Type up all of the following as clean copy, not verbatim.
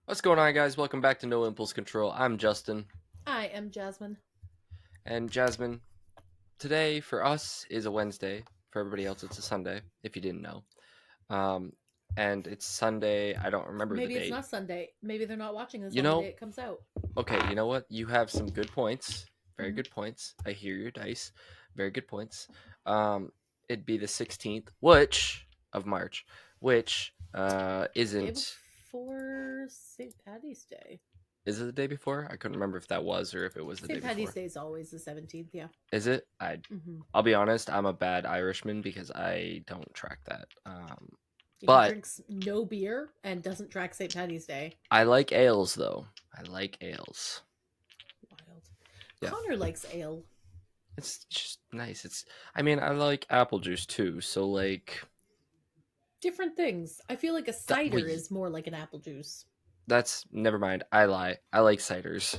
What's going on, guys? Welcome back to No Impulse Control. I'm Justin. I am Jasmine. And Jasmine, today for us is a Wednesday. For everybody else, it's a Sunday, if you didn't know. Um, and it's Sunday. I don't remember the Maybe it's date. not Sunday. Maybe they're not watching this You on the day know, it comes out. okay, you know what? You have some good points. Very Mm-hmm. good points. I hear your dice. Very good points. Um, it'd be the 16th, which of March, which Day isn't. before St. Patty's Day. Is it the day before? I couldn't remember if that was or if it was the day St. Patty's before. Day is always the 17th, yeah. Is it? I Mm-hmm. I'll be honest, I'm a bad Irishman because I don't track that. He But drinks no beer and doesn't track St. Patty's Day. I like ales though. I like ales. Wild. Yeah, Connor likes ale. it's just nice. I mean, I like apple juice too. So like Different things. I feel like a that. cider is more like an apple juice. That's never mind. I lie. I like ciders.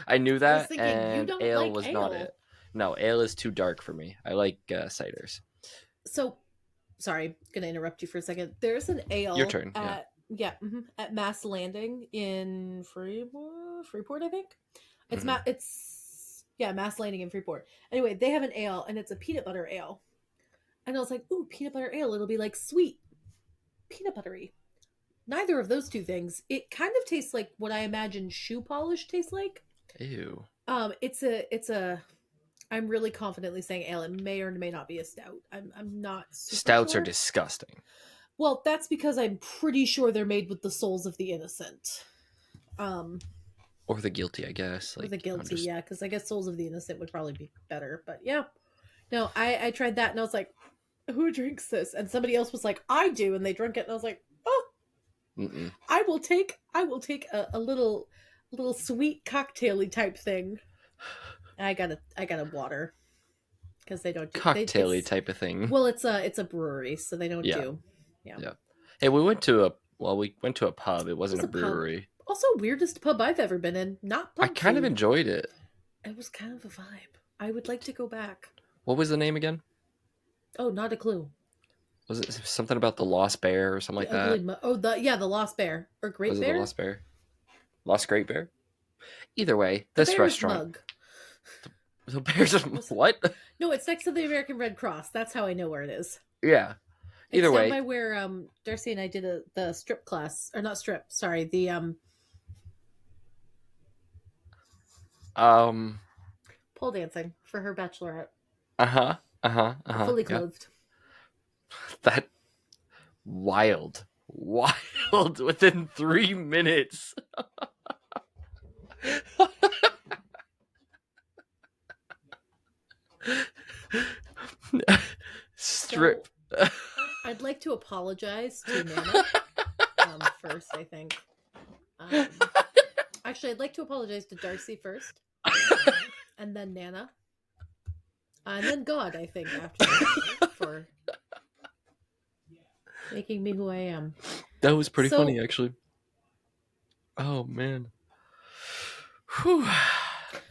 I knew I was that, thinking, you and don't ale like was not it. ale. No, ale is too dark for me. I like ciders. So, sorry, gonna interrupt you for a second. There's an Your ale turn. Yeah. at Mass Landing in Freeport, I think. Hmm. Mass Landing in Freeport. Anyway, they have an ale and it's a peanut butter ale. And I was like, ooh, peanut butter ale, it'll be like sweet, peanut buttery. Neither of those two things. It kind of tastes like what I imagine shoe polish tastes like. Ew. It's a I'm really confidently saying ale. It may or may not be a stout. I'm not super Stouts are sure. disgusting. Well, that's because I'm pretty sure they're made with the souls of the innocent. Um, Or the guilty, I guess. or the Like, I'm guilty, just yeah, because I guess souls of the innocent would probably be better. But yeah, no, I tried that and I was like, who drinks this? And somebody else was like, I do, and they drank it, and I was like, oh, mm-mm. I will take a little sweet cocktaily type thing. I got a water because they don't do they Cocktaily it's type of thing. well it's a brewery so they don't Yeah, do yeah. yeah. Hey, we went to a pub. It It wasn't was a a pub. brewery. Also, weirdest pub I've ever been in. Not I pub kind of food. enjoyed it. It was kind of a vibe. I would like to go back. What was the name again? Oh, not a clue. Was it something about the Lost Bear or something The like that? the Lost Bear or Was Great it the Bear. Lost Bear? Lost Great Bear? Either way, The this Bear's restaurant, mug. the Bears are Was it? what? No, it's next to the American Red Cross. That's how I know where it is. Yeah. It's Either down way, by where Darcy and I did the strip class, or not strip. Sorry, the um, pole dancing for her bachelorette, fully yeah. clothed. That wild within 3 minutes. So Strip. I'd like to apologize to Nana first. I think. Um, Actually, I'd like to apologize to Darcy first, and then Nana, and then God. I think after that for making me who I am. That was pretty funny, So actually. Oh man. Whew.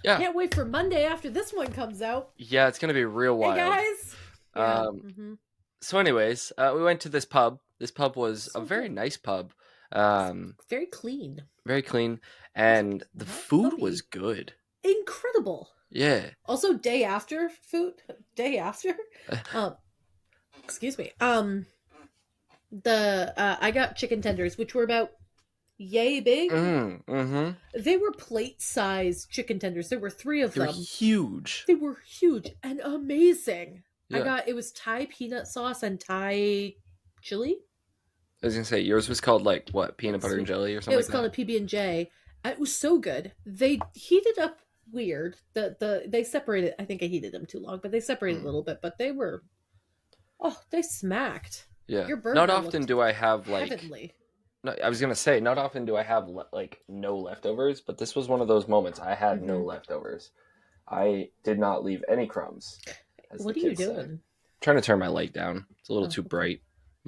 Yeah, can't wait for Monday after this one comes out. yeah, it's gonna be real Hey wild. guys. Yeah. Um, so, anyways, we went to this pub. This pub was a So very good. nice pub. It's Um, very clean. very clean, Also, and the not food was puppy. good. Incredible. Yeah. Also, day after food. Day after. Um. Excuse me. The I got chicken tenders, which were about yay big. Mm-hmm. They were plate sized chicken tenders. There were three of They were them. huge. They were huge and amazing. Yeah. It was Thai peanut sauce and Thai chili. I was gonna say yours was called like what, peanut butter and Sweet. jelly or It something like was called that. a PB&J. It was so good. They heated up weird. They separated. I think I heated them too long, but they separated a Mm. little bit. But they were they smacked. Yeah. Your Not burger often looked do I have like. heavenly. No, I was gonna say not often do I have like no leftovers, but this was one of those moments I had no Hmm. leftovers. I did not leave any crumbs, as the What are you kids say. doing? Trying to turn my light down. It's a little Oh, too okay. bright.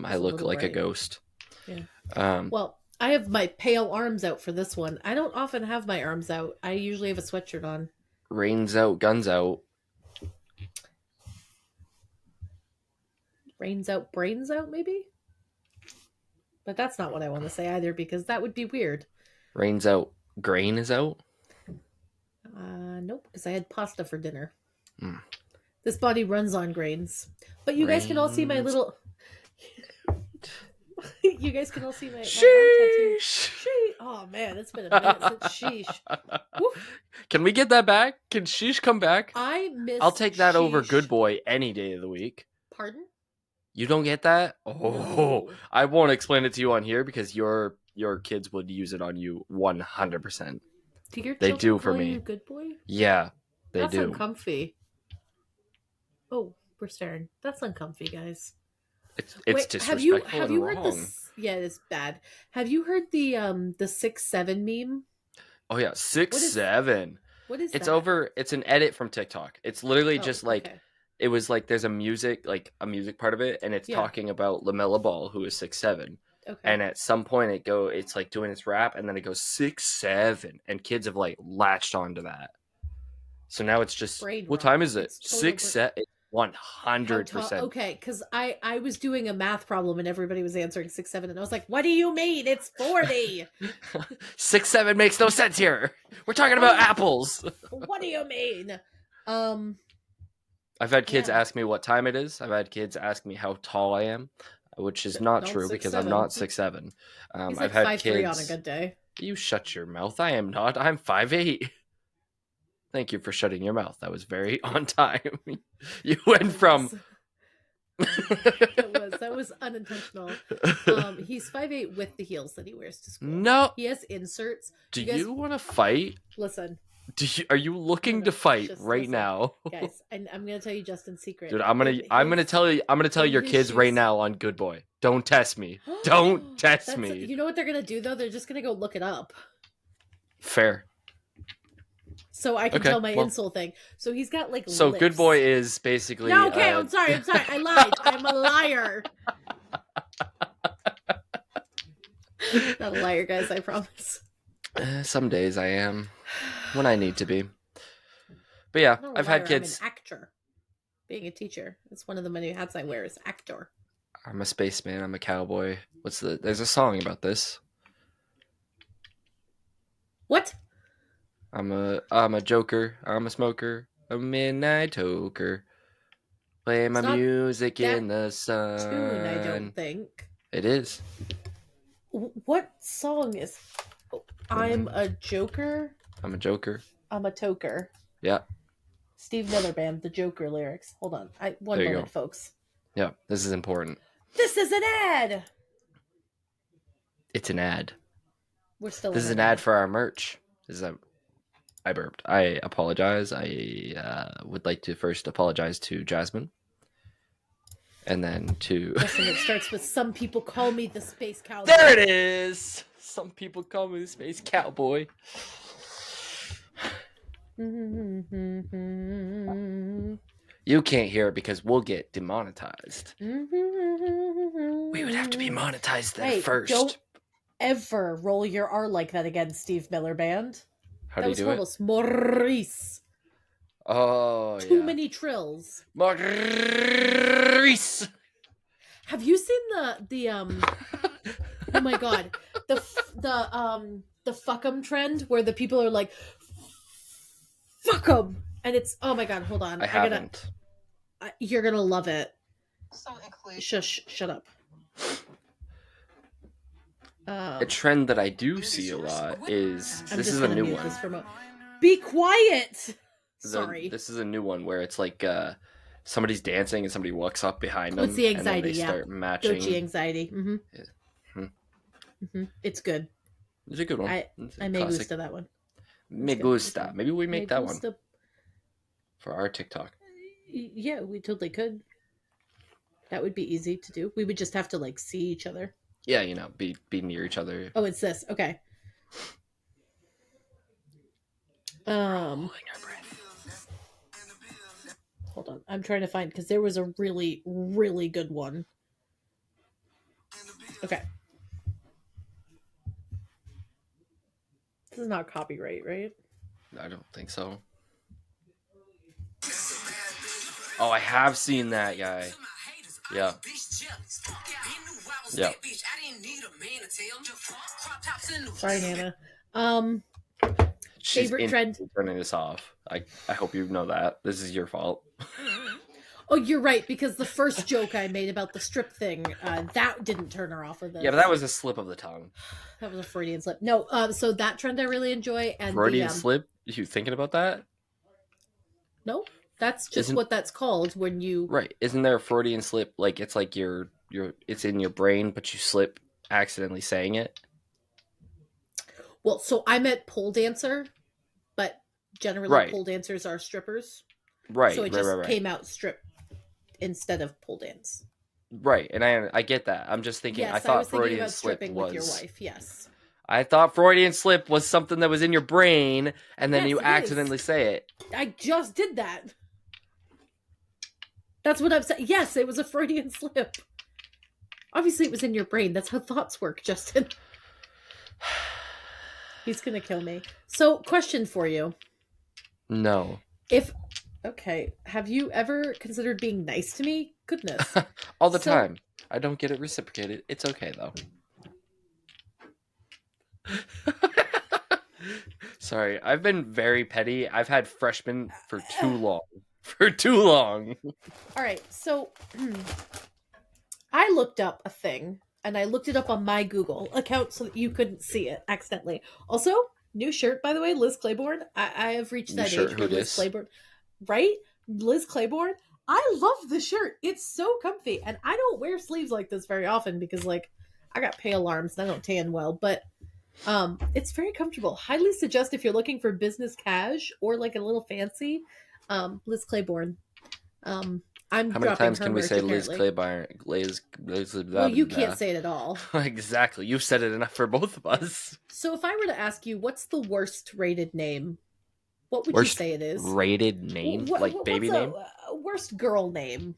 I It's a look little like a bright. ghost. Yeah. Um, Well, I have my pale arms out for this one. I don't often have my arms out. I usually have a sweatshirt on. rains out, guns out. Brains out, brains out, maybe? But that's not what I want to say either because that would be weird. Rain's out. Grain is out. Nope, because I had pasta for dinner. Mm. This body runs on grains. But you guys can all see my Rain's little. You guys can all see my arm tattoo. Sheesh. Oh man, it's been a minute since sheesh. Woof. Can we get that back? Can sheesh come back? I miss. I'll take that over sheesh. good boy any day of the week. Pardon? You don't get that? Oh, No. I won't explain it to you on here because your kids would use it on you 100%. Do your They children do for call me. you good boy? Yeah, they That's do. uncomfy. Oh, we're staring. That's uncomfy, guys. It's Wait, disrespectful have and you heard wrong. this? Yeah, it's bad. Have you heard the 6'7" meme? Oh yeah, 6'7". What is It's that? over. It's an edit from TikTok. It's literally Oh, just like okay. it was like there's a music part of it, and it's Yeah. talking about Lamella Ball, who is 6'7". Okay. And at some point it's like doing its rap, and then it goes 6'7", and kids have like latched onto that. So now it's just Brain what rot. time is it? It's total 6'7". 100%. Okay, because I was doing a math problem and everybody was answering 6'7", and I was like, "What do you mean? It's 40." 6'7" makes no sense here. We're talking about apples. What do you mean? I've had kids Yeah. ask me what time it is. I've had kids ask me how tall I am, which is not true because I'm 6'7". not 6'7". He's I've like had 5'3" kids. on a good day. You shut your mouth. I am not. I'm 5'8". Thank you for shutting your mouth. That was very on time. You went from. That was unintentional. He's 5'8" with the heels that he wears to school. No. He has inserts. Do you want to fight? Listen. Are you looking to fight right listen. now, guys? I'm gonna tell you Justin's secret. Dude, I'm gonna tell your kids right now on Good Boy. Don't test me. Don't test me. You know what they're gonna do though? They're just gonna go look it up. Fair. So I can tell my insole thing. So he's got like. So lips. Good Boy is basically. No, okay. I'm sorry. I lied. I'm a liar. Not a liar, guys. I promise. Some days I am, when I need to be. But yeah, I've had kids. I'm an actor. Being a teacher, it's one of the many hats I wear is actor. I'm a spaceman. I'm a cowboy. There's a song about this. What? I'm a joker. I'm a smoker. A midnight toker. Play my music in the sun. Tune, I don't think. It is. What song is? I'm a joker. I'm a joker. I'm a toker. Yeah. Steve Miller Band, the Joker lyrics. Hold on. One moment, folks. Yeah, this is important. This is an ad. It's an ad. We're still. This is an ad for our merch. I burped. I apologize. I would like to first apologize to Jasmine. And then to... Listen, it starts with some people call me the space cowboy. There it is! Some people call me the space cowboy. You can't hear it because we'll get demonetized. We would have to be monetized then first. Don't ever roll your R like that again, Steve Miller Band. How do you do it? Maurice. Oh, Too many trills. Maurice. Have you seen the oh my god, the fuck 'em trend where the people are like fuck 'em, and it's oh my god, hold on, I haven't. You're gonna love it. So shush, shut up. A trend that I do see a lot is this is a new one. Be quiet. Sorry. This is a new one where it's like somebody's dancing and somebody walks up behind them. It's the anxiety, and then they start matching. Doji anxiety. Mm-hmm. Yeah. Mm-hmm. It's good. It's a good one. I may gusta that one. Me gusta. Maybe we make that one for our TikTok. Yeah, we totally could. That would be easy to do. We would just have to like see each other. Yeah, be near each other. Oh, it's this. Okay. Hold on. I'm trying to find because there was a really, really good one. Okay. This is not copyright, right? I don't think so. Oh, I have seen that guy. Yeah. Yeah. Sorry, Nana. Um, She's favorite trend. instantly turning this off. I hope you know that. This is your fault. Oh, you're right, because the first joke I made about the strip thing, that didn't turn her off of Yeah, but that this. was a slip of the tongue. That was a Freudian slip. No, so that trend I really enjoy, and the Freudian slip? You thinking about that? no, that's just Isn't what that's called when you. right? Isn't there a Freudian slip? Like it's like your it's in your brain, but you slip accidentally saying it. Well, so I meant pole dancer, but generally Right, pole dancers are strippers, so right, it right, right, just right, came out strip instead of pole dance. right. And I get that. I'm just thinking. I Yes, I thought was thinking Freudian about slip stripping with your was. wife. Yes, I thought Freudian slip was something that was in your brain, and then yes, you it is. accidentally say it. I just did that. That's what I'm saying. Yes, it was a Freudian slip. Obviously, it was in your brain. That's how thoughts work, Justin. He's gonna kill me. So, question for you: No, If okay, have you ever considered being nice to me? Goodness. all the So, time. I don't get it reciprocated. It's okay though. Sorry, I've been very petty. I've had freshmen for too long. For too long. all right. So, I looked up a thing, and I looked it up on my Google account so that you couldn't see it accidentally. Also, new shirt, by the way, Liz Claiborne. I have reached New that shirt, age who where Liz dis? Claiborne, right? Liz Claiborne. I love the shirt. It's so comfy, and I don't wear sleeves like this very often because, like, I got pale arms and I don't tan well. But it's very comfortable. Highly suggest if you're looking for business cash or like a little fancy. Liz Claiborne. Um, I'm How many dropping times her can we merch say Liz apparently. Claiborne? Liz Well, blah, you blah, can't say it at all. blah. Exactly. You've said it enough for both of us. So if I were to ask you, what's the worst rated name? What would you Worst say it is? rated name? Like What's baby name? a worst girl name?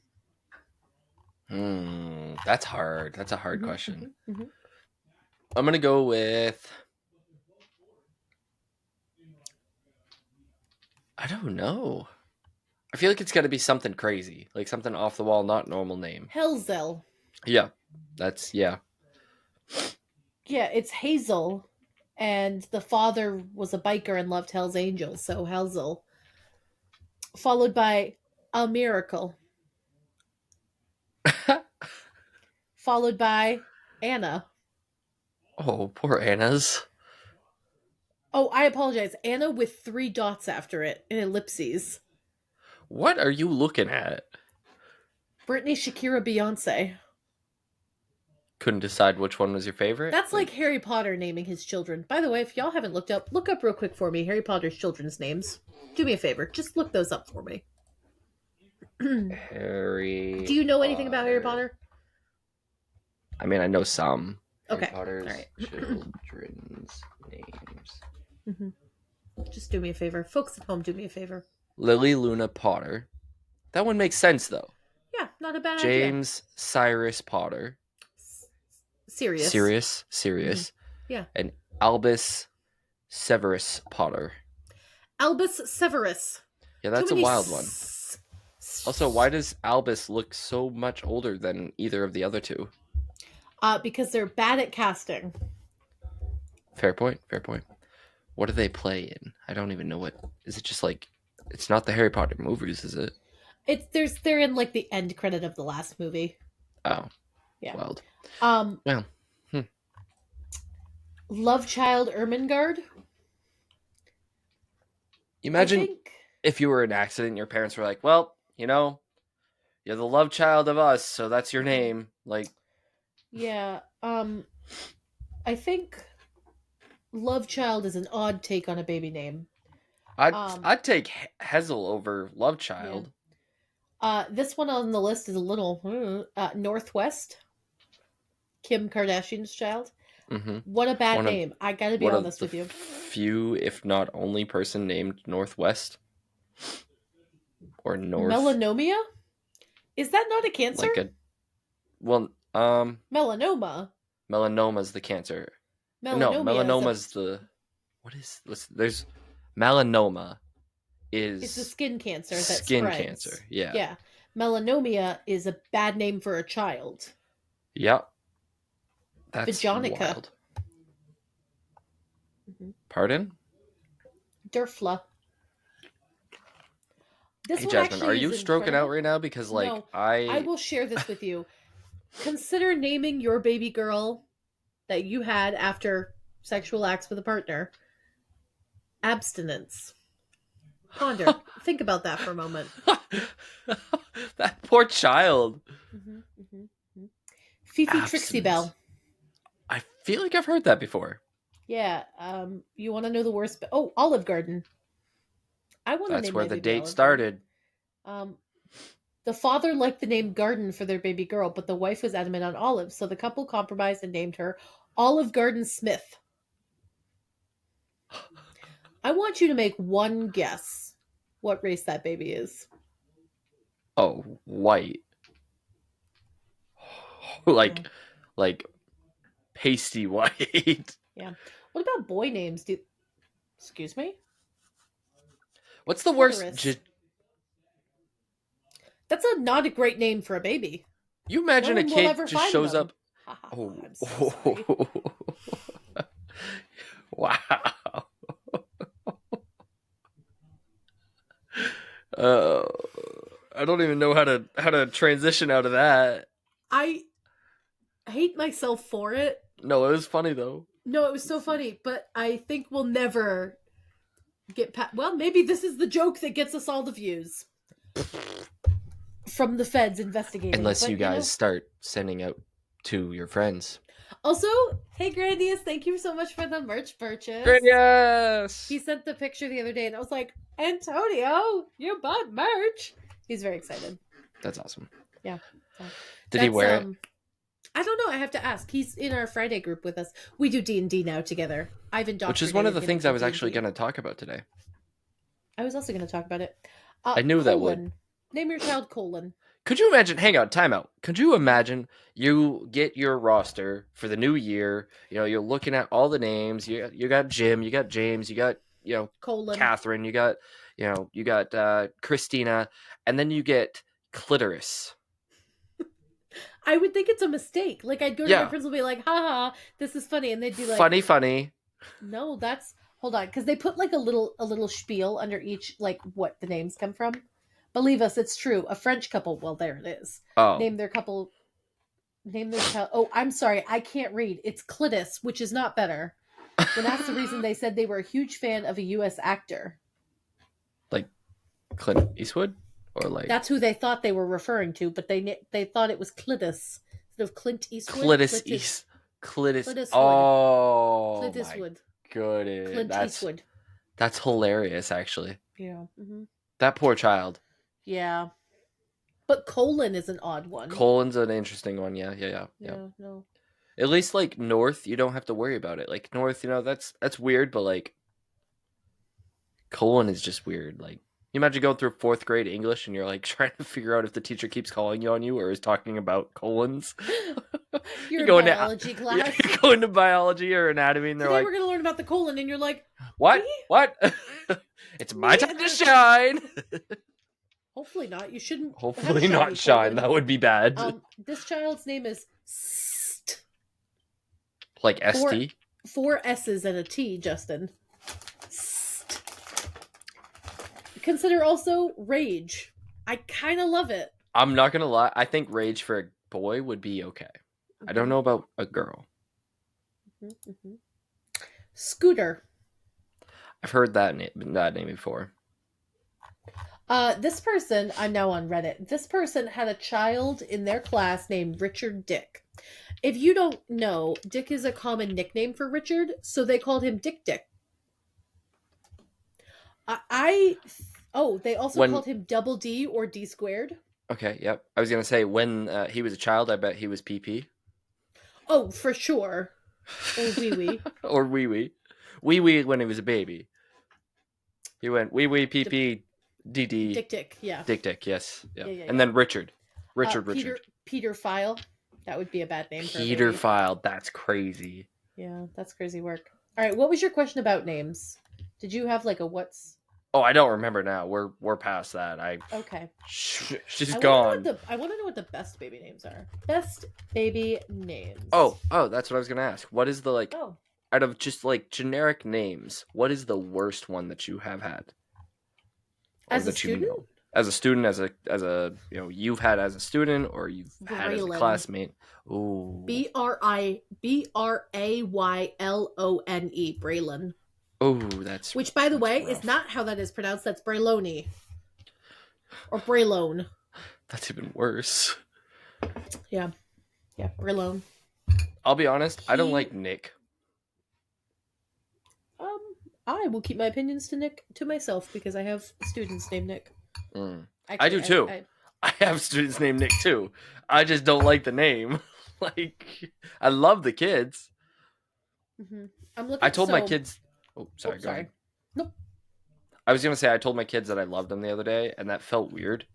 That's hard. That's a hard Mm-hmm, question. mm-hmm, mm-hmm. I'm gonna go with. I don't know. I feel like it's got to be something crazy, like something off the wall, not normal name. Hellzel. Yeah, that's yeah. Yeah, it's Hazel, and the father was a biker and loved Hell's Angels, so Hellzel. Followed by A Miracle. Followed by Anna. Oh, poor Anna's. Oh, I apologize. Anna with 3 dots after it in ellipses. What are you looking at? Britney, Shakira, Beyonce. Couldn't decide which one was your favorite. That's like Harry Potter naming his children. By the way, if y'all haven't looked up, look up real quick for me Harry Potter's children's names. Do me a favor, just look those up for me. Do Harry. you know anything about Harry Potter. Potter? I mean, I know some. Harry Okay, Potter's all right. children's names. Mm-hmm. Just do me a favor. Folks at home, do me a favor. Lily Luna Potter. That one makes sense though. Yeah, not a bad idea. James Cyrus Potter. Serious. Mm-hmm. Sirius. Yeah. And Albus Severus Potter. Albus Severus. Yeah, Too that's a many wild one. Also, why does Albus look so much older than either of the other two? Because they're bad at casting. Fair point. Fair point. What do they play in? I don't even know what. Is it just like? It's not the Harry Potter movies, is it? They're in like the end credit of the last movie. Oh, Yeah. wild. Well. Hmm. Love Child Ermengarde. Imagine if you were in an accident and your parents were like, well, you know, you're the love child of us, so that's your name. Like, yeah, I think Love Child is an odd take on a baby name. I'd take Hazel over Love Child. Yeah. This one on the list is a little Northwest. Kim Kardashian's child. Mm-hmm. What a bad name. I gotta be honest with you. Few, if not only, person named Northwest or North. Melanoma? Is that not a cancer? Melanoma. Melanoma's the cancer. Melanoma's the. What is this? There's melanoma. It's a skin cancer that skin spreads. Cancer. Yeah. Yeah. Melanoma is a bad name for a child. Yep. That's Vajonica. wild. Mm-hmm. Pardon? Durfla. This Hey, one Jasmine, are actually is you stroking out incredible. right now? Because, like, No, I will share this with you. Consider naming your baby girl that you had after sexual acts with a partner abstinence. Ponder. Think about that for a moment. That poor child. Mm-hmm, mm-hmm, mm-hmm. Fifi Trixie Abstinence. Bell. I feel like I've heard that before. Yeah. You want to know the worst? Oh, Olive Garden. I want to That's name where my the baby date Olive Garden. started. Um, the father liked the name Garden for their baby girl, but the wife was adamant on Olive, so the couple compromised and named her Olive Garden Smith. I want you to make one guess what race that baby is. Oh, white. Yeah. like pasty white. Yeah. What about boy names? Excuse me? What's the worst? Clitoris. That's not a great name for a baby. You No imagine a one will kid ever just find shows them. up. Ha ha ha. Oh, I'm so sorry. wow. Uh, I don't even know how to transition out of that. I hate myself for it. No, it was funny though. No, it was so funny, but I think we'll never get past. Well, maybe this is the joke that gets us all the views from the feds investigating. Unless you But, you guys know. start sending out to your friends. Also, hey, Grandius, thank you so much for the merch Great, purchase. yes. He sent the picture the other day, and I was like, Antonio, you bought merch. He's very excited. That's awesome. Yeah. So Did he wear it? I don't know. I have to ask. He's in our Friday group with us. We do D&D now together. I've indoctrinated Which is one of the him things I into was actually D&D. going to talk about today. I was also going to talk about it. I knew that would. Colon. Name your child Colon. Could you imagine? Hang on, time out. Could you imagine you get your roster for the new year? You know, you're looking at all the names. You got Jim, you got James, you got Colon. Catherine, you got Christina, and then you get Clitoris. I would think it's a mistake. Like, I'd go to my Yeah, principal and be like, haha, this is funny. And they'd be like, funny. no, that's, hold on. Because they put like a little spiel under each, like what the names come from. Believe us, it's true. A French couple, well, there it is. Oh, Name their couple, name their child. Oh, I'm sorry. I can't read. It's Clitus, which is not better. When asked the reason, they said they were a huge fan of a U.S. actor. like Clint Eastwood, or like That's who they thought they were referring to, but they thought it was Clitus instead of Clint Eastwood. Clitus Clitus. Clitus. Clitus Wood. Oh Clint my Eastwood. goodness, Clint Eastwood. that's hilarious. Actually, Yeah. Mm-hmm. that poor child. Yeah. But colon is an odd one. Colon's an interesting one. Yeah. Yeah, no. At least like North, you don't have to worry about it. Like North, that's weird, but like colon is just weird. Like you imagine going through fourth grade English and you're like trying to figure out if the teacher keeps calling you on you or is talking about colons. You're in going biology to, class. You're going to biology or anatomy, and they're Today like, we're going to learn about the colon, and you're like, "What? me? What? It's my Me? time to shine." Hopefully not. You shouldn't. have Hopefully shiny not shine. colon. That would be bad. This child's name is St. Like ST. Four S's and a T, Justin. St. Consider also Rage. I kind of love it. I'm not gonna lie. I think Rage for a boy would be okay. I don't know about a girl. Mm-hmm. Scooter. I've heard that name before. This person, I'm now on Reddit. This person had a child in their class named Richard Dick. If you don't know, Dick is a common nickname for Richard, so they called him Dick Dick. They also called him Double D or D squared. Okay, yep. I was gonna say when he was a child, I bet he was PP. Oh, for sure. Or wee wee. Or wee wee. Wee wee when he was a baby. He went wee wee PP DD. Dick Dick, yeah. Dick Dick, yes. Yeah. Yeah. And then Richard. Peter File. That would be a bad name for Peter File, that's crazy. Yeah, that's crazy work. All right, what was your question about names? Did you have like a what's? Oh, I don't remember now. We're past that. Okay. She's gone. I want to know what the best baby names are. Best baby names. Oh, that's what I was gonna ask. What is the like? Oh. out of just like generic names, what is the worst one that you have had, or As a that you student, know as a student, as a you've had as a student, or you've had as a Braylon. classmate? Ooh, Braylone. Braylon. oh, that's Which, by the way, is rough. not how that is pronounced. That's Brayloni or Braylone. That's even worse. Yeah, yeah, Braylone. I'll be honest, I don't He, like Nick. um, I will keep my opinions to myself because I have students named Nick. Mm. I do Actually, too. I have students named Nick too. I just don't like the name. Like, I love the kids. mm-hmm. I'm I looking. told my So, kids. Oh, oh, sorry. Go ahead. sorry. Nope. I was gonna say I told my kids that I loved them the other day, and that felt weird.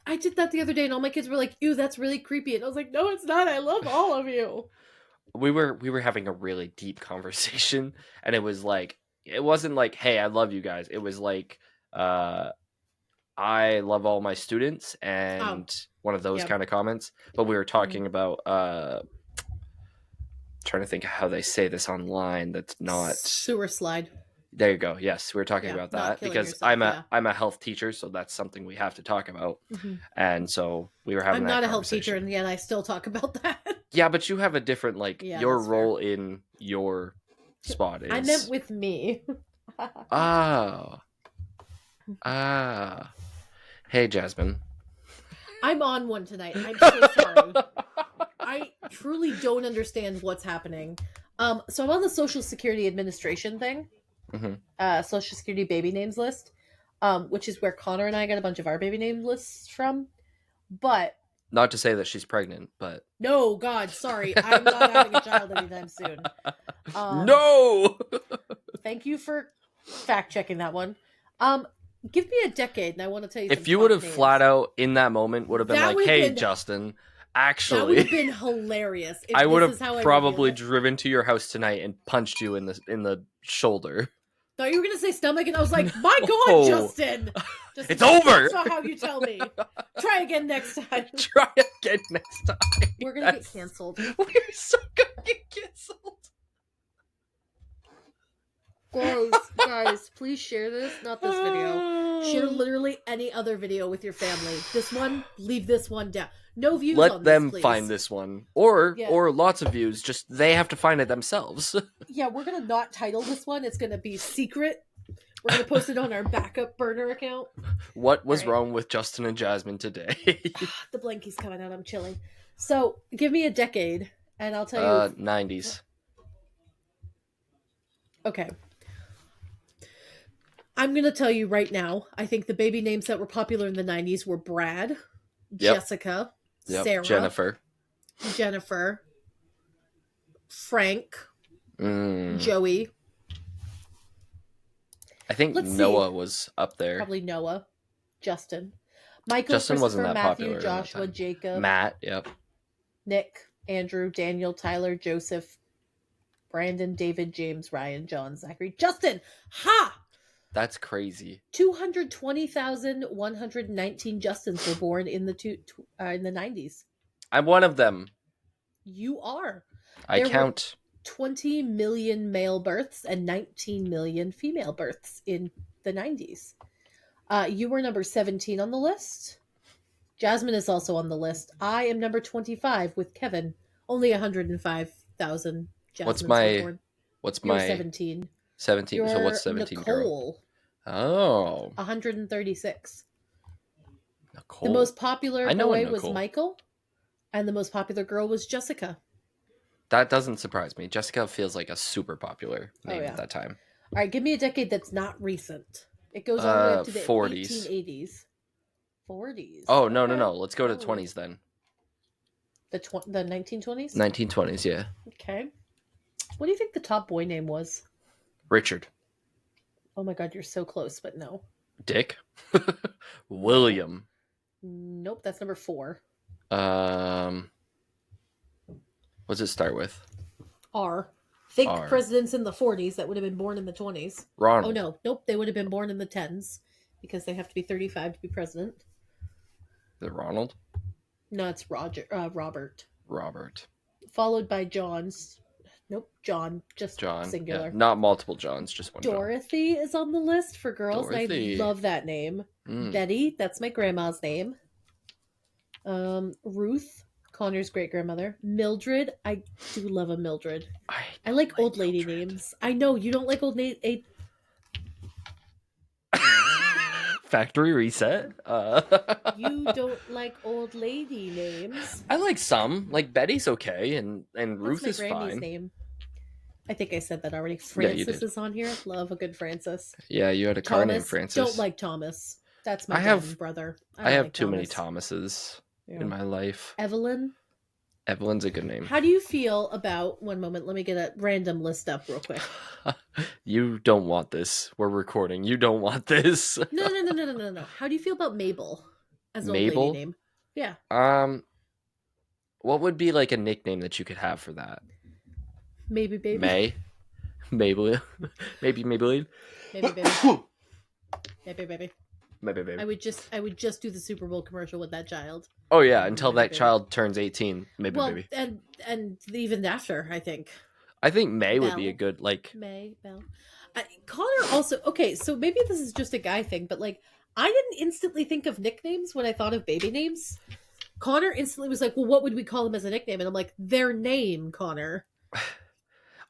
I did that the other day, and all my kids were like, "Ew, that's really creepy." And I was like, "No, it's not. I love all of you." We were having a really deep conversation, and it was like it wasn't like, "Hey, I love you guys." It was like, uh, "I love all my students," Oh, and one of those yep. kind of comments. But we were Mm-hmm. talking about trying to think of how they say this online. That's not. Sewer slide. There you go. Yes, we were talking Yeah, about not that killing because yourself. Yeah. I'm a health teacher, so that's something we have to talk about. Mm-hmm. And so we were having I'm that not a health teacher, conversation. and yet I still talk about that. Yeah, but you have a different like Yeah, your that's fair. role in your spot I meant is with me. ah ah. Hey, Jasmine. I'm on one tonight. I'm so sorry. I truly don't understand what's happening. So I'm on the Social Security Administration thing, Hmm. Social Security baby names list, which is where Connor and I got a bunch of our baby name lists from. But Not to say that she's pregnant, but no, God, sorry, I'm not having a child anytime soon. Um, no. Thank you for fact checking that one. Um, Give me a decade, and I want to tell you some If you would top have flat names. out in that moment would have been That like, would have "Hey, been Justin, that would actually, have been hilarious I if would this have is how I reveal probably it. driven to your house tonight and punched you in the shoulder." Thought you were gonna say stomach, and I was like, "My God, Oh, Justin!" Justin's it's like, "That's over. not how you tell me. Try again next time." Try again next time. We're gonna get Yes. canceled. We're so gonna get canceled. Guys, please share this. Not this video. Share literally any other video with your family. This one, leave this one down. No views Let on this, them find please. this one, or Yeah, or lots of views. Just they have to find it themselves. yeah. We're gonna not title this one. It's gonna be secret. We're gonna post it on our backup burner account. What All was right. wrong with Justin and Jasmine today? The blankie's coming out. I'm chilling. So give me a decade, and I'll tell you. 90s. Okay. I'm going to tell you right now. I think the baby names that were popular in the 90s were Brad, Yep. Jessica, Yep. Sarah, Jennifer. Jennifer, Frank, Mm. Joey. I think Let's see. Noah was up there. Probably Noah, Justin, Michael, Justin wasn't Christopher, that Matthew, popular in that Joshua, time. Jacob, Matt. Yep. Nick, Andrew, Daniel, Tyler, Joseph, Brandon, David, James, Ryan, John, Zachary, Justin. Ha! That's crazy. 220,119 Justins were born in the 90s. I'm one of them. You are. I There were count. 20 million male births and 19 million female births in the 90s. You were number 17 on the list. Jasmine is also on the list. I am number 25 with Kevin. Only 105,000 What's Jasmines were my born. what's You're my 17. 17? So what's You're 17 girl? Nicole. Oh, 136. The Nicole. most popular I know a boy was Nicole. Michael, and the most popular girl was Jessica. That doesn't surprise me. Jessica feels like a super popular name yeah. at that time. All right, give me a decade that's not recent. It goes all the way up to the 40s. 1880s. 40s. Oh, okay. no. Let's go to Oh. 20s then. The 1920s? 1920s, yeah. Okay. What do you think the top boy name was? Richard. Oh my god, you're so close, but no. Dick. William. Nope, that's number 4. What's it start with? R. Think R. presidents in the 40s that would have been born in the 20s. Ronald. Oh no, nope, they would have been born in the 10s because they have to be 35 to be president. Is it Ronald? No, it's Robert. Robert. Followed by John, Nope, John, just John. Yeah, singular. not multiple Johns, just one John. Dorothy is on the list for girls, and I Dorothy. love that name. Mm. Betty, that's my grandma's name. Ruth, Connor's great grandmother. Mildred, I do love a Mildred. I I don't like old lady Mildred. names. I know you don't like Factory reset. you don't like old lady names. I like some. Like Betty's okay, and That's Ruth my is Granny's fine. name. I think I said that already. Yeah, you Francis did. is on here. Love a good Francis. Yeah, you had a car named Thomas, don't Francis. like Thomas. That's my I dad and have brother. I I don't have like too many Thomas. Thomases in Yeah. my life. Evelyn, Evelyn's a good name. how do you feel about one moment? Let me get a random list up real quick. You don't want this. We're recording. You don't want this. No. How do you feel about Mabel as an old lady Mabel? name? Yeah, Um, what would be like a nickname that you could have for that? maybe baby, May? Maybelline? Maybe Maybelline? maybe baby, maybe baby. Maybe baby. I would just do the Super Bowl commercial with that child. Oh yeah, until Maybe that baby. child turns 18. Maybe Well, baby. and even after, I think I think May would be a Belle, good like May, Belle. Connor also okay. So maybe this is just a guy thing, but like I didn't instantly think of nicknames when I thought of baby names. Connor instantly was like, "Well, what would we call him as a nickname?" And I'm like, "Their name, Connor."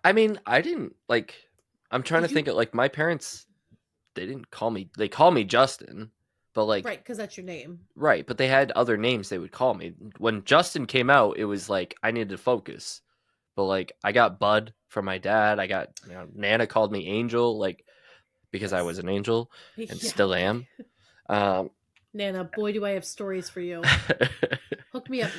I mean, I didn't like I'm trying to Did think you? of like my parents they didn't call me they call me Justin, but like Right, because that's your name. right, but they had other names they would call me. When Justin came out, it was like I needed to focus. But like I got Bud from my dad. I got Nana called me Angel, like because I was Yes. an angel and Yeah. still am. Um, Nana, boy, do I have stories for you. Hook me up.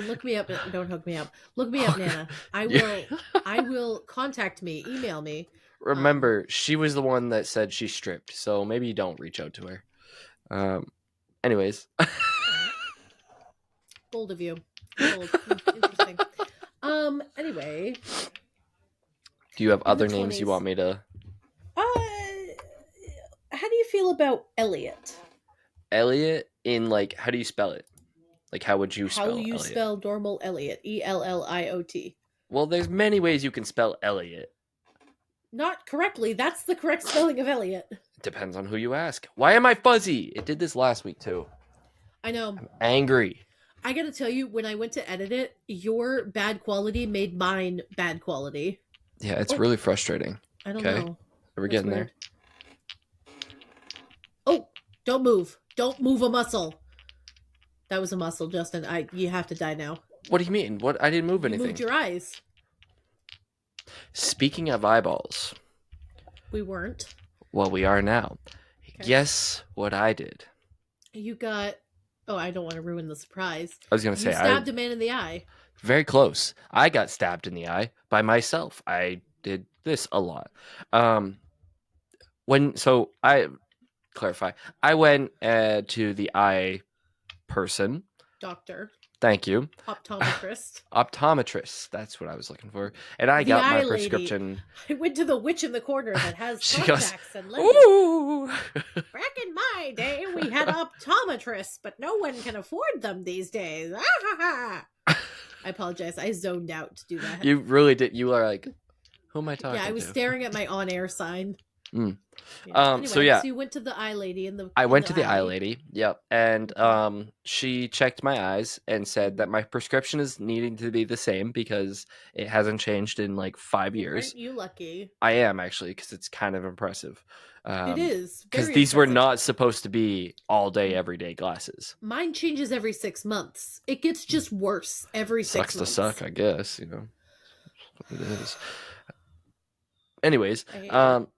Look me up. Don't hook me up. Look me up, Nana. I yeah. will. I will contact me. Email me. Remember, she was the one that said she stripped, so maybe you don't reach out to her. Um, anyways, Bold of you. Bold. Interesting. Anyway, do you have in the other names you 20s. want me to? Uh, how do you feel about Elliot? Elliot in like how do you spell it? Like how would you How spell you Elliot? spell normal Elliot? Elliot. Well, there's many ways you can spell Elliot. Not correctly. That's the correct spelling of Elliot. Depends on who you ask. Why am I fuzzy? It did this last week too. I know. I'm angry. I gotta tell you, when I went to edit it, your bad quality made mine bad quality. Yeah, it's Oh, really frustrating. I don't Okay, know. we're That's getting weird. there. Oh, don't move. Don't move a muscle. That was a muscle, Justin. You have to die now. What do you mean? What? I didn't move You anything. moved your eyes. Speaking of eyeballs, We weren't. well, we are now. Okay. Guess what I did? You got. Oh, I don't want to ruin the surprise. I was gonna You say stabbed I a man in the eye. very close. I got stabbed in the eye by myself. I did this a lot. I clarify. I went to the eye person. Doctor. Thank you. Optometrist. Optometrist. That's what I was looking for. And I The got my eye lady. prescription. I went to the witch in the corner that has She goes, contacts and lenses. ooh. Back in my day, we had optometrists, but no one can afford them these days. I apologize. I zoned out to do that. You really did. You are like, who am I talking to? Yeah, I was staring at my on-air sign. Mm. Yeah. Anyway, So yeah, so you went to the eye lady in the. I in went to the eye alley. lady. Yep, and Okay. she checked my eyes and said that my prescription is needing to be the same because it hasn't changed in like 5 years. Aren't you lucky? I am actually because it's kind of impressive. It is Because very these were impressive. not supposed to be all day, everyday glasses. Mine changes every 6 months. It gets just worse every Sucks 6 to months. suck, I guess. You know, it is. Anyways, I hate it.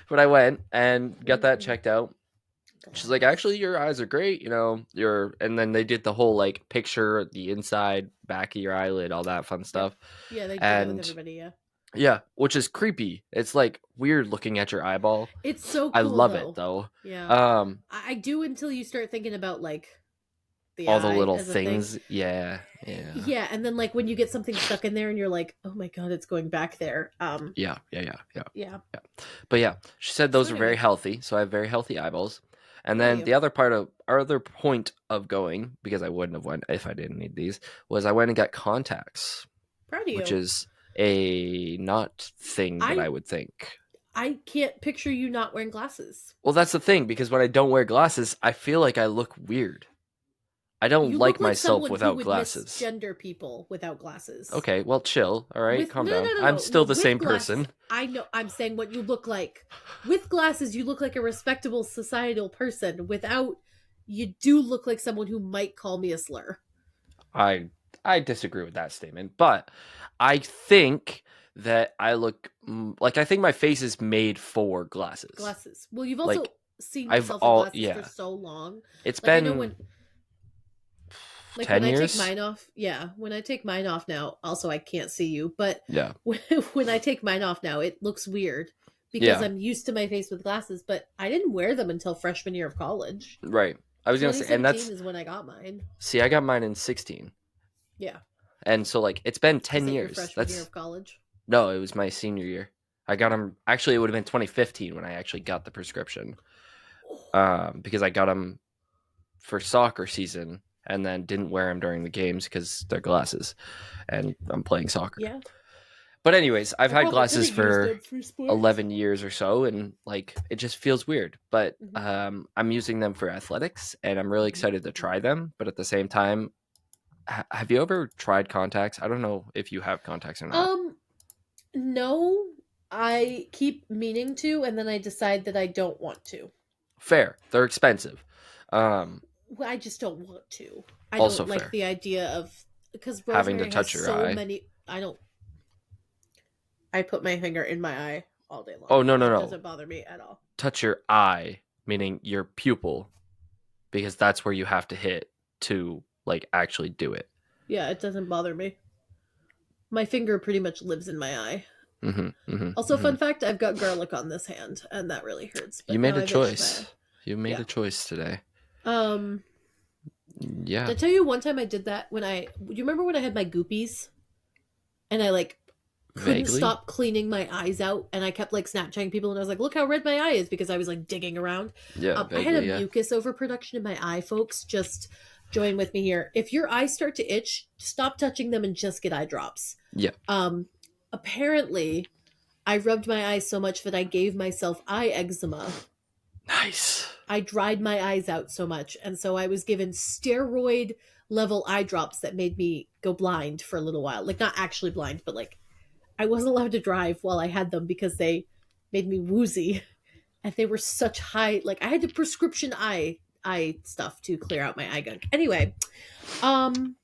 but I went and got that Mhm. checked out. She's like, actually, your eyes are great. You know, and then they did the whole like picture, the inside, back of your eyelid, all that fun stuff. Yeah, they do that with And everybody. Yeah, yeah, which is creepy. It's like weird looking at your eyeball. it's so cool. I love though. it though. Yeah, Um, I do until you start thinking about like the all the eye little as a thing. things. Yeah. Yeah, and then like when you get something stuck in there and you're like, oh my god, it's going back there. Yeah. Yeah. But yeah, she said those So are very anyway. healthy, so I have very healthy eyeballs. And Proud of then you. the other point of going, because I wouldn't have went if I didn't need these, was I went and got contacts, Proud of which you. is a not thing that I I would think. I can't picture you not wearing glasses. Well, that's the thing because when I don't wear glasses, I feel like I look weird. I don't You like look like myself someone who without would glasses. misgender people without glasses. Okay, well, chill. All right, With calm no no down. no no I'm no no still the with same glasses. person. I know I'm saying what you look like. With glasses, you look like a respectable societal person. Without, you do look like someone who might call me a slur. I I disagree with that statement, but I think that I look like I think my face is made for glasses. Glasses. Well, you've Like also seen I've yourself in all glasses for yeah. so long. It's Like I know been when like when 10 I take years. mine off, when I take mine off now, also I can't see you, but Yeah. when I take mine off now, it looks weird because Yeah. I'm used to my face with glasses, but I didn't wear them until freshman year of college. Right. I was going to say and 2017 that's is when I got mine. see I got mine in 16. Yeah. And so like it's been Is 10 it your years. freshman year That's of college? no, it was my senior year. I got them actually it would have been 2015 when I actually got the prescription. Because I got them for soccer season and then didn't wear them during the games because they're glasses and I'm playing soccer. Yeah. But anyways, I've I had probably could glasses have used for them for sports. 11 years or so and like it just feels weird. But Hmm. I'm using them for athletics and I'm really Hmm. excited to try them. But at the same time, have you ever tried contacts? I don't know if you have contacts or not. Um, no, I keep meaning to, and then I decide that I don't want to. Fair. They're expensive. Um, Well, I just don't want to. I also don't like fair. the idea of, because Having to Rosemary has touch your so eye. many. I don't. I put my finger in my eye all day Oh, long. no, no, It no. doesn't bother me at all. Touch your eye, meaning your pupil, because that's where you have to hit to like actually do it. Yeah, it doesn't bother me. My finger pretty much lives in my eye. Also, Hmm. fun fact: I've got garlic on this hand, and that really hurts. You But made now a I've itched my eye. choice. You made Yeah. a choice today. Um. Yeah. Did I tell you one time I did that when I? Do you remember when I had my goopies and I like couldn't Vaguely. stop cleaning my eyes out, and I kept like Snapchatting people, and I was like, "Look how red my eye is," because I was like digging around. Yeah, I had a vaguely, yeah. mucus overproduction in my eye, folks. Just join with me here. If your eyes start to itch, stop touching them and just get eye drops. Yeah. Um, apparently, I rubbed my eyes so much that I gave myself eye eczema. Nice. I dried my eyes out so much, and so I was given steroid level eye drops that made me go blind for a little while. Like not actually blind, but like I wasn't allowed to drive while I had them because they made me woozy, and they were such high. Like I had the prescription eye stuff to clear out my eye gunk. Anyway, um,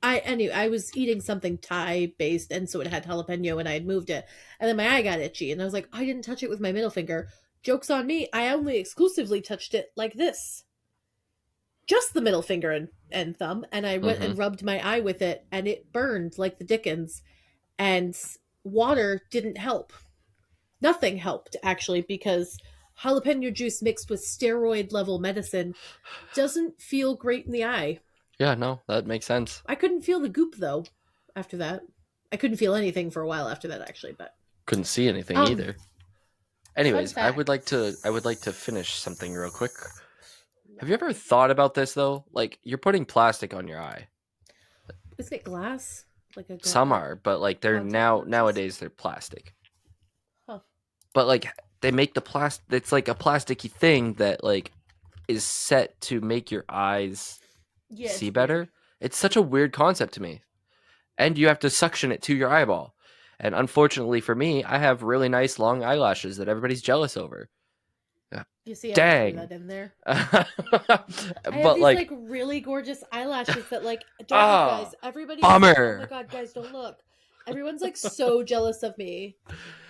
I was eating something Thai based, and so it had jalapeno, and I had moved it, and then my eye got itchy, and I was like, I didn't touch it with my middle finger. Joke's on me. I only exclusively touched it like this, just the middle finger and thumb, and I went Hmm. and rubbed my eye with it, and it burned like the dickens. And water didn't help. Nothing helped actually because jalapeno juice mixed with steroid level medicine doesn't feel great in the eye. Yeah, no, that makes sense. I couldn't feel the goop though after that. I couldn't feel anything for a while after that actually, but Couldn't see anything um either. fun Anyways, fact. I would like to finish something real quick. Have you ever thought about this though? Like you're putting plastic on your eye. Isn't it glass? Like Some like are, but like they're contact lenses? nowadays they're plastic. Huh. But like they make the plastic it's like a plasticky thing that like is set to make your eyes Yeah, see it's weird. better. It's such a weird concept to me. And you have to suction it to your eyeball. And unfortunately for me, I have really nice long eyelashes that everybody's jealous over. Yeah. You see, I threw Dang. that in there. I have But these like, like really gorgeous eyelashes that like don't look, ah, guys. Everybody's like, "Oh my bummer. god, guys, don't look." Everyone's like so jealous of me.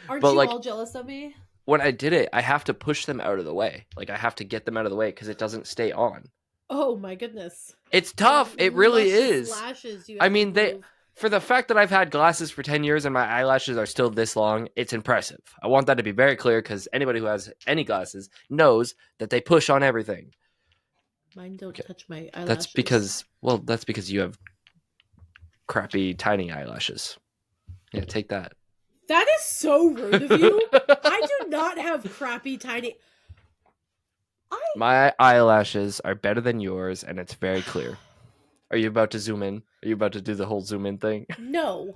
Aren't But you like all jealous of me? when I did it, I have to push them out of the way. Like I have to get them out of the way because it doesn't stay on. Oh my goodness. It's Those tough. It really luscious is. lashes you I have to mean, they move. for the fact that I've had glasses for 10 years and my eyelashes are still this long, it's impressive. I want that to be very clear because anybody who has any glasses knows that they push on everything. Mine don't Okay. touch my That's eyelashes. because, well, that's because you have crappy tiny eyelashes. Yeah, take that. That is so rude of you. I do not have crappy tiny. I My eyelashes are better than yours, and it's very clear. Are you about to zoom in? Are you about to do the whole zoom in thing? no.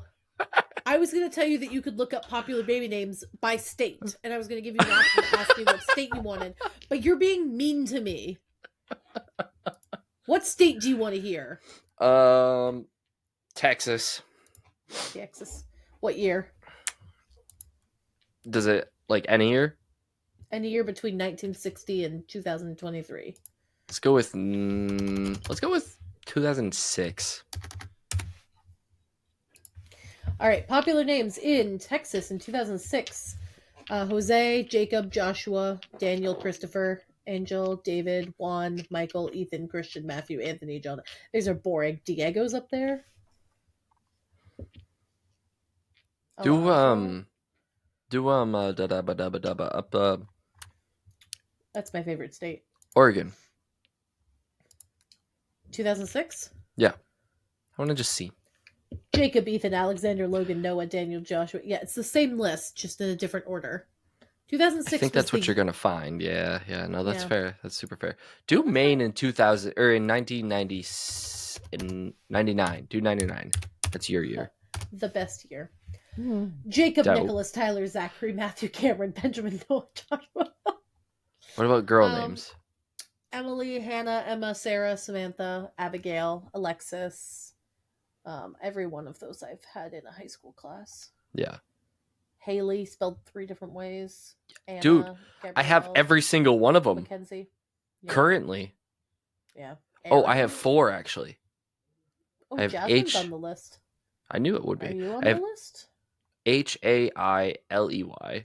I was going to tell you that you could look up popular baby names by state, and I was going to give you an option to ask me what state you wanted, but you're being mean to me. What state do you want to hear? Texas. Texas. What year? Does it like any year? Any year between 1960 and 2023. Let's go with 2006. All right, popular names in Texas in 2006. Jose, Jacob, Joshua, Daniel, Christopher, Angel, David, Juan, Michael, Ethan, Christian, Matthew, Anthony, John. These are boring. Diego's up there. Do Elijah. up That's my favorite state. Oregon. 2006. Yeah, I want to just see. Jacob, Ethan, Alexander, Logan, Noah, Daniel, Joshua. Yeah, it's the same list, just in a different order. 2006. I think that's what you're gonna find. Yeah. No, that's Yeah. fair. That's super fair. Do Maine in 2000 or in 1990 in 99. Do 99. That's your year. The best year. Jacob, Dope. Nicholas, Tyler, Zachary, Matthew, Cameron, Benjamin, Noah, Joshua. What about girl names? Emily, Hannah, Emma, Sarah, Samantha, Abigail, Alexis. Every one of those I've had in a high school class. Yeah. Haley, spelled 3 different ways. Anna, Dude, Gabrielle, I have every single one of them. Mackenzie. Yeah. Currently. Yeah. Oh, I have 4 actually. Oh, I have Jasmine's on the list. I knew it would be. Are you on the list? Hailey, Hayley, Hayleigh,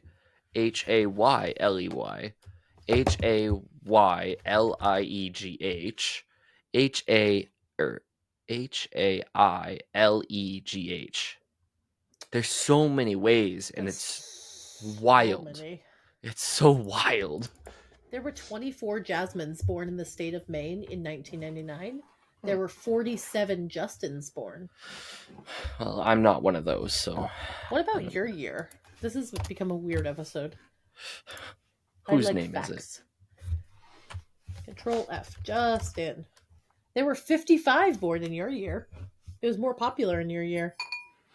Hailegh. There's so many ways, and it's wild. It's so wild. There were 24 Jasmines born in the state of Maine in 1999. There were 47 Justins born. Well, I'm not one of those, so. What about your year? This has become a weird episode. Whose name is it? Control F. Justin. There were 55 born in your year. It was more popular in your year.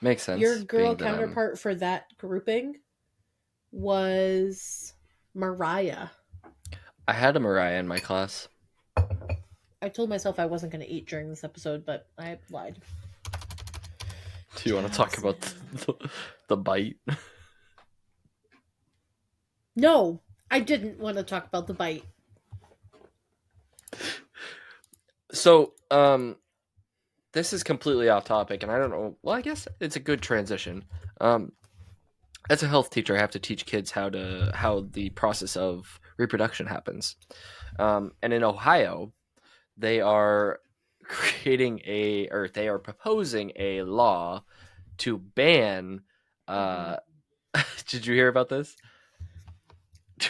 Makes sense. Your girl counterpart for that grouping was Mariah. I had a Mariah in my class. I told myself I wasn't going to eat during this episode, but I lied. Do you want to talk about the bite? No, I didn't want to talk about the bite. So, this is completely off topic, and I don't know. Well, I guess it's a good transition. As a health teacher, I have to teach kids how the process of reproduction happens. And in Ohio, they are they are proposing a law to ban. Did you hear about this?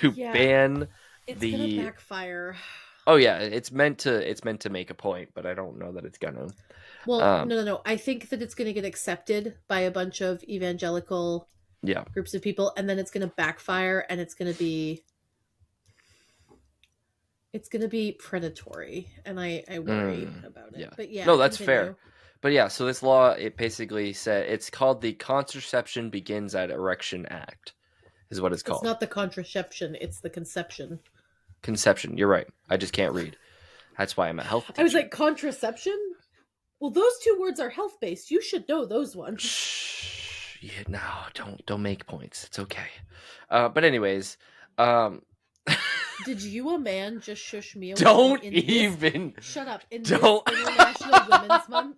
Ban it's gonna backfire. Oh yeah, it's meant to make a point, but I don't know that it's gonna. Well, no. I think that it's gonna get accepted by a bunch of evangelical groups of people, and then it's gonna backfire, and it's gonna be predatory, and I worry about it. Yeah. But yeah, no, that's fair. But yeah, so this law, it basically said it's called the Contraception Begins at Erection Act, is what it's called. It's not the contraception; it's the conception. Conception. You're right. I just can't read. That's why I'm a health teacher. I was like, contraception? Well, those 2 words are health based. You should know those ones. Shh. Yeah, no, don't make points. It's okay. But anyways, did you, a man, just shush me? Don't even. Shut up. In this International Women's Month.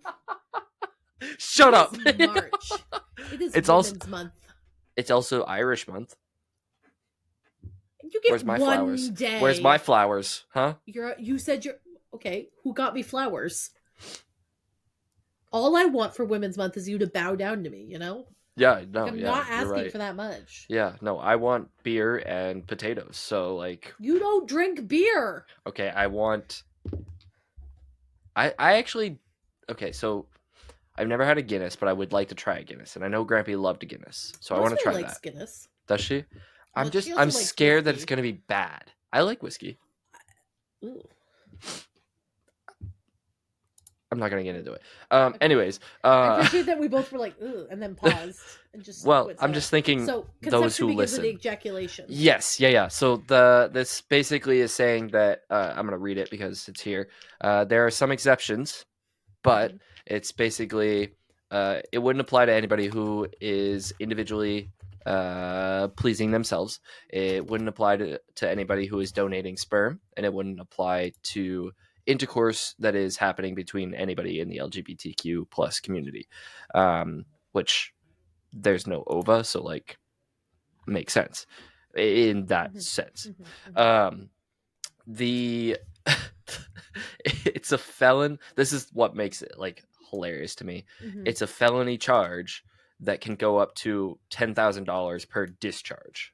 Shut up. March. It is Women's Month. It's also Irish month. You get Where's my one flowers? day. Where's my flowers? Huh? You said you're okay. Who got me flowers? All I want for Women's Month is you to bow down to me. You know? Yeah, no, I'm not asking for that much. Yeah, no, I want beer and potatoes. So like, you don't drink beer. Okay, I want. I actually. Okay, so I've never had a Guinness, but I would like to try a Guinness, and I know Grampy loved a Guinness, so I want to try that. Guinness. Does she? I'm scared that it's gonna be bad. I like whiskey. Ooh. I'm not gonna get into it. Okay. Anyways, I appreciate that we both were like, ugh, and then paused and just well, went I'm silent. just thinking So those conception who begins with the listen. ejaculation. Yes, yeah. So the this basically is saying that I'm gonna read it because it's here. There are some exceptions, but Mm-hmm. it's basically it wouldn't apply to anybody who is individually pleasing themselves. It wouldn't apply to anybody who is donating sperm, and it wouldn't apply to intercourse that is happening between anybody in the LGBTQ plus community, which there's no ova, so like makes sense in that sense. Mm-hmm. Mm-hmm. Um, the it's a felon. This is what makes it like hilarious to me. Mm-hmm. It's a felony charge that can go up to $10,000 per discharge.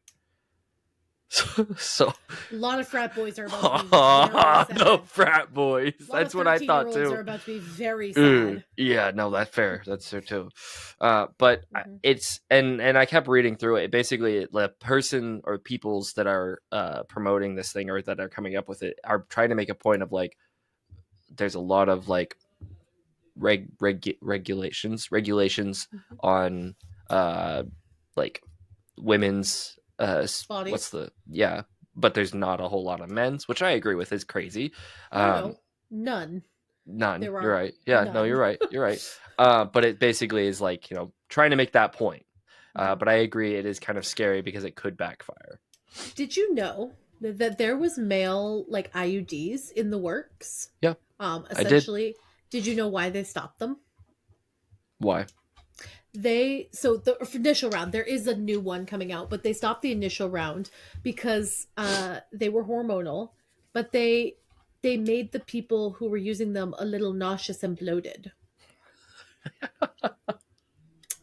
So A lot of frat boys are about to be very the sad. frat boys. A lot of That's what I thought 13-year-olds too. are about to be very sad. Yeah, no, that's fair. That's fair too. But Mm-hmm. it's and I kept reading through it. Basically, the person or peoples that are promoting this thing or that are coming up with it are trying to make a point of like there's a lot of like regulations Mm-hmm. on uh like women's what's Bodies. the yeah, but there's not a whole lot of men's, which I agree with is crazy. No, um none. None. There You're are right. Yeah, no, you're none. right. You're right. But it basically is like, trying to make that point. Mm-hmm. But I agree it is kind of scary because it could backfire. Did you know that there was male like IUDs in the works? Yeah, I did. Essentially, did you know why they stopped them? Why? The initial round, there is a new one coming out, but they stopped the initial round because they were hormonal, but they made the people who were using them a little nauseous and bloated.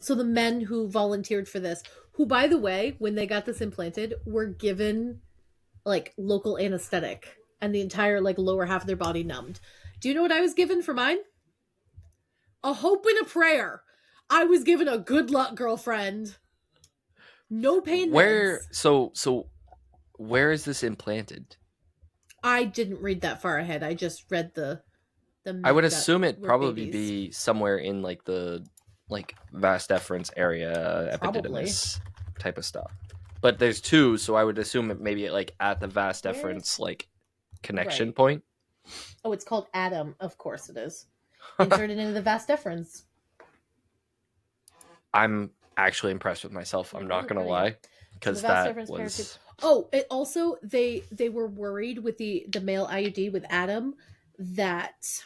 So the men who volunteered for this, who by the way, when they got this implanted, were given like local anesthetic and the entire like lower half of their body numbed. Do you know what I was given for mine? A hope and a prayer. I was given a good luck girlfriend. No pain Where? meds. So where is this implanted? I didn't read that far ahead. I just read the I would men that assume it were probably babies. be somewhere in like the vas deferens area, Probably. epididymis type of stuff. But there's two, so I would assume it maybe like at the vas Where? deferens like connection Right. point. Oh, it's called Adam. Of course it is. Inserted into the vas deferens. I'm actually impressed with myself. I'm Like, not oh, gonna there we go. lie, So the because vas that deferens pair tube. was Oh, it also they were worried with the male IUD with Adam that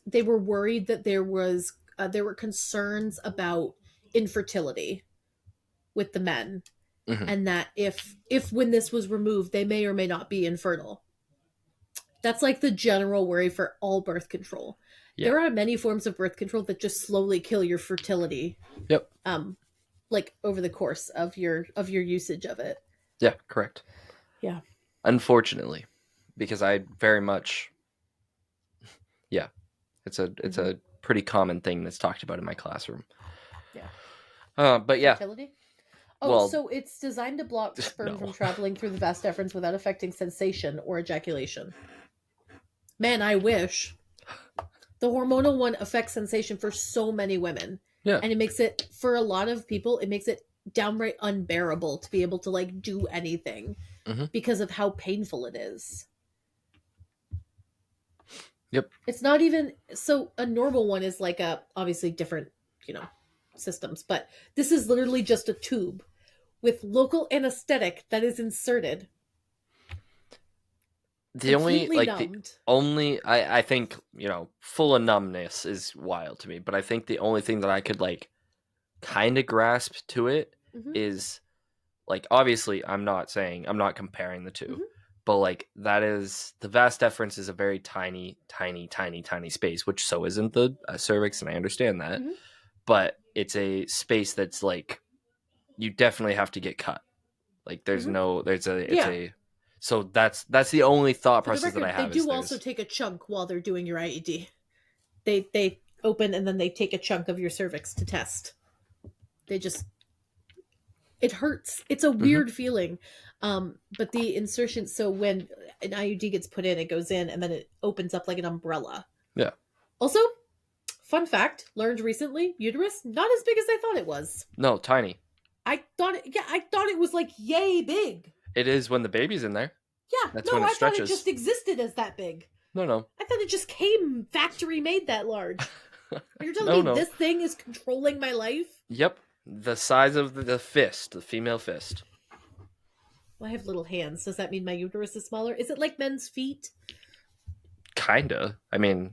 they were worried that there were concerns about infertility with the men, mhm. and that if when this was removed they may or may not be infertile. That's like the general worry for all birth control. Yeah. There are many forms of birth control that just slowly kill your fertility, Yep. um like over the course of your usage of it. Yeah. Correct. Yeah. Unfortunately, because I very much yeah, it's Mm-hmm. a pretty common thing that's talked about in my classroom. Yeah. But yeah, Fertility. Oh, well, so it's designed to block sperm no. from traveling through the vas deferens without affecting sensation or ejaculation. Man, I wish. The hormonal one affects sensation for so many women. Yeah. And it makes it, for a lot of people, it makes it downright unbearable to be able to like do anything Mm-hmm. because of how painful it is. Yep. It's not even so a normal one is like a obviously different, you know, systems, but this is literally just a tube with local anesthetic that is inserted, The only completely numbed. I think full of numbness is wild to me, but I think the only thing that I could like kind of grasp to it Mm-hmm, is like obviously I'm not comparing the two, mm-hmm, but like that is the vas deferens is a very tiny space, which so isn't the cervix, and I understand that, mm-hmm. but it's a space that's like you definitely have to get cut. Like there's Mm-hmm. no there's a it's Yeah. a so that's the only thought For the process that I record, they have is do also there's take a chunk while they're doing your IED. They open and then they take a chunk of your cervix to test. They just it hurts. It's a Mhm. weird feeling. But the insertion, so when an IUD gets put in, it goes in and then it opens up like an umbrella. Yeah. Also, fun fact, learned recently, uterus not as big as I thought it was. No, tiny. I thought it was like yay big. It is when the baby's in there. Yeah, That's no, when it I thought it stretches. just existed as that big. No, no. I thought it just came factory made that large. You're telling No, me no. this thing is controlling my life? Yep. The size of the fist, the female fist. Well, I have little hands. Does that mean my uterus is smaller? Is it like men's feet? Kinda. I mean,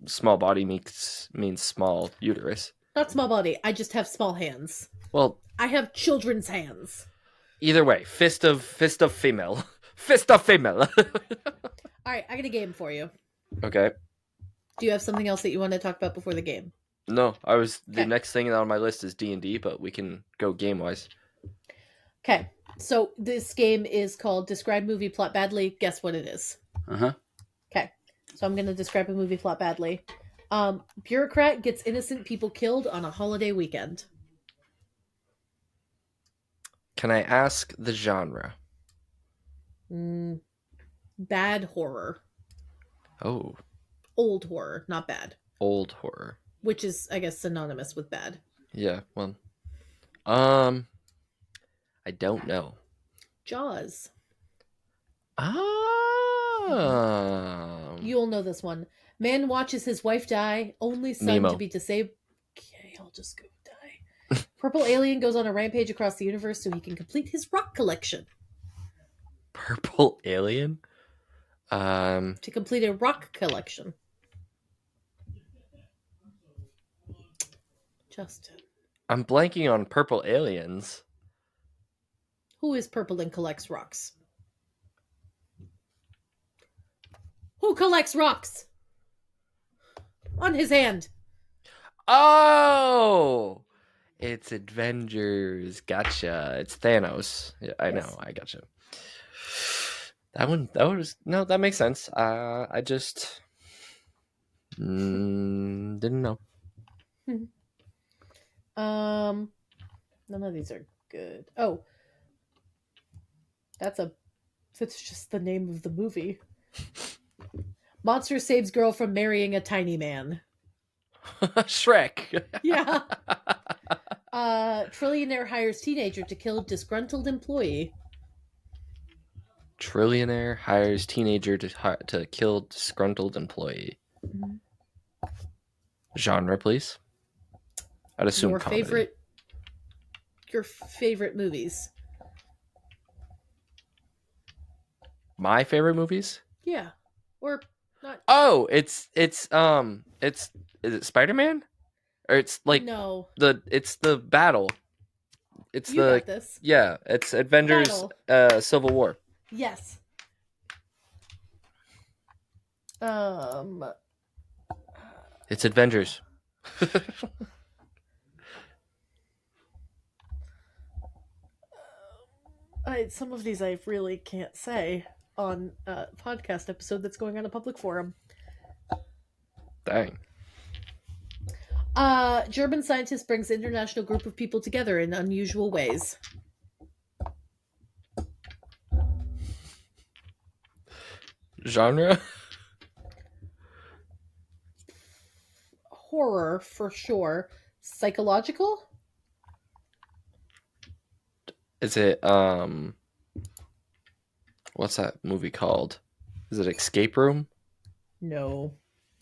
small body means small uterus. Not small body. I just have small hands. Well, I have children's hands. either way, fist of female. Fist of female. All right, I got a game for you. Okay. Do you have something else that you want to talk about before the game? No, the Okay. next thing on my list is D&D, but we can go game wise. Okay. So this game is called Describe Movie Plot Badly. Guess what it is? Uh-huh. Okay. So I'm going to describe a movie plot badly. Bureaucrat gets innocent people killed on a holiday weekend. Can I ask the genre? Bad horror. Oh, Old horror, not bad. old horror. Which is, I guess, synonymous with bad. Yeah, well. I don't know. Jaws. You'll You'll know this one. Man watches his wife die, only son Nemo. to be disabled. Okay, I'll just go die. Purple alien goes on a rampage across the universe so he can complete his rock collection. Purple alien? To complete a rock collection. Justin. I'm blanking on purple aliens. Who is purple and collects rocks? Who collects rocks? On his hand. Oh! It's Avengers. Gotcha. It's Thanos. Yeah, I Yes. know. I gotcha. That makes sense. I just didn't know. None of these are good. Oh, that's just the name of the movie. Monster saves girl from marrying a tiny man. Shrek. Yeah. Trillionaire hires teenager to kill disgruntled employee. Trillionaire hires teenager to kill disgruntled employee. Mm-hmm. Genre, please. I'd assume Your comedy. favorite movies. My favorite movies? Yeah. Or not. Oh, it's is it Spider-Man? Or it's like No. it's the battle. It's You got this. Yeah, it's Avengers Civil War. Yes. It's Avengers. Some of these I really can't say on a podcast episode that's going on a public forum. Dang. German scientist brings international group of people together in unusual ways. Genre? Horror for sure. Psychological? Is it what's that movie called? Is it Escape Room? No.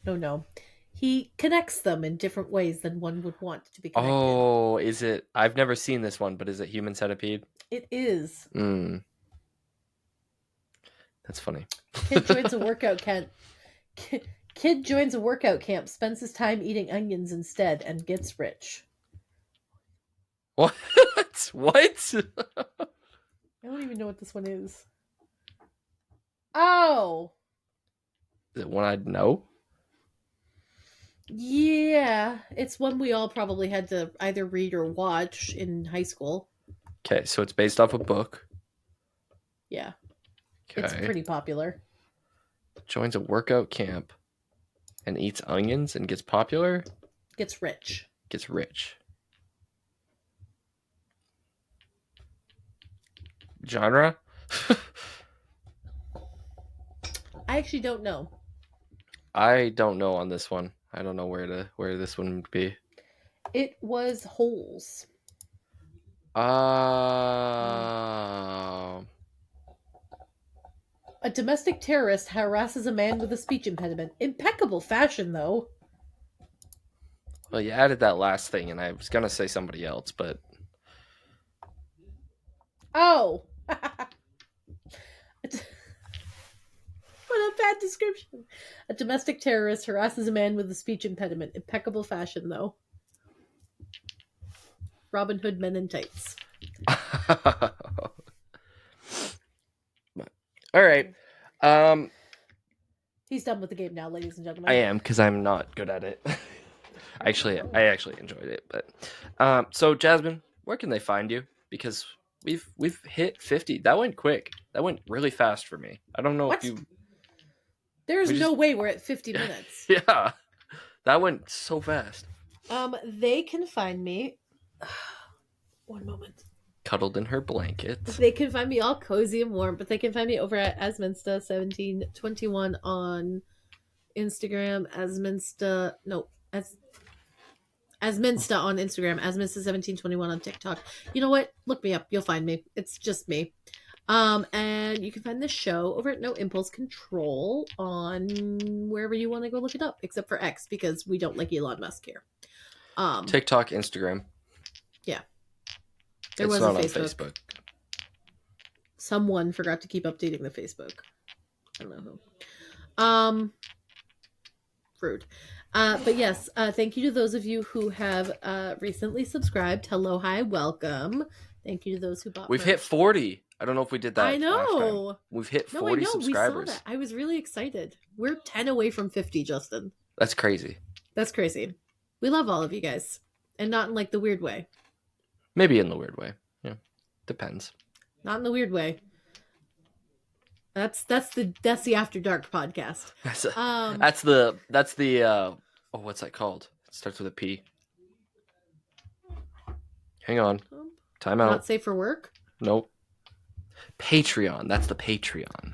No. He connects them in different ways than one would want to be connected. Oh, is it? I've never seen this one, but is it Human Centipede? It is. That's funny. Kid joins a workout camp. Kid joins a workout camp, spends his time eating onions instead, and gets rich. What? What? I don't even know what this one is. Oh! Is it one I'd know? Yeah, it's one we all probably had to either read or watch in high school. Okay, so it's based off a book. Yeah. Okay. It's pretty popular. Joins a workout camp and eats onions and gets popular? Gets rich. Gets rich. Genre? I actually don't know. I don't know on this one. I don't know where this one would be. It was holes. Uh, A domestic terrorist harasses a man with a speech impediment. Impeccable fashion, though. well, you added that last thing, and I was gonna say somebody else, but Oh! What a bad description. A domestic terrorist harasses a man with a speech impediment. Impeccable fashion, though. Robin Hood men in tights. all right. He's done with the game now, ladies and gentlemen. I am, because I'm not good at it. I actually enjoyed it, but so Jasmine, where can they find you? Because we've hit 50. That went quick. That went really fast for me. I don't know What? if you. There's no way we're at 50 minutes. Yeah, that went so fast. They can find me. One moment. Cuddled in her blankets. They can find me all cozy and warm, but they can find me over at Asminsta1721 on Instagram. Asminsta on Instagram. Asminsta1721 on TikTok. You know what? Look me up. You'll find me. It's just me. And you can find this show over at No Impulse Control on wherever you want to go look it up, except for X, because we don't like Elon Musk here. TikTok, Instagram. Yeah. It's was not a on Facebook. Someone forgot to keep updating the Facebook. I don't know who. Rude. But yes, thank you to those of you who have recently subscribed. Hello, hi, welcome. Thank you to those who bought. We've hit 40. I don't know if we did that. I know. Last time. We've hit 40 subscribers. We saw that. I was really excited. We're 10 away from 50, Justin. That's crazy. That's crazy. We love all of you guys, and not in like the weird way. Maybe in the weird way. Yeah, depends. Not in the weird way. That's the After Dark podcast. That's the oh, what's that called? It starts with a P. Hang on. Time out. Not safe for work? Nope. Patreon. That's the Patreon.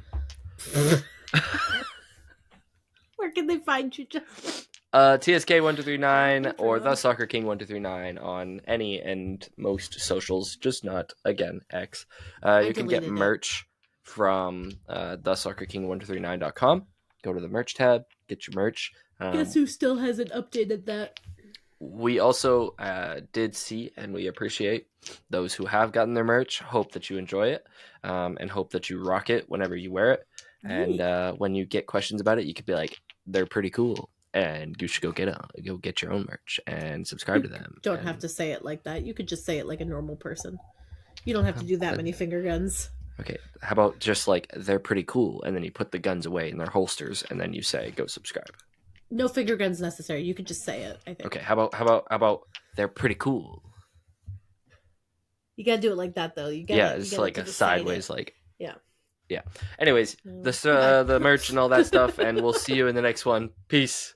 Where can they find you, Justin? TSK1239 or The Soccer King 1239 on any and most socials, just not, again, X. You can get merch from thesoccerking1239.com. Go to the merch tab, get your merch. Guess who still hasn't updated that? We also did see and we appreciate those who have gotten their merch. Hope that you enjoy it and hope that you rock it whenever you wear it. And when you get questions about it, you could be like, they're pretty cool. And you should go get your own merch and subscribe to them. Don't have to say it like that. You could just say it like a normal person. You don't have to do that many finger guns. Okay, how about just like they're pretty cool, and then you put the guns away in their holsters, and then you say go subscribe. No finger guns necessary. You could just say it. I think. Okay, how about they're pretty cool. You gotta do it like that though. It's like a sideways, like yeah. Anyways, the merch and all that stuff, and we'll see you in the next one. Peace.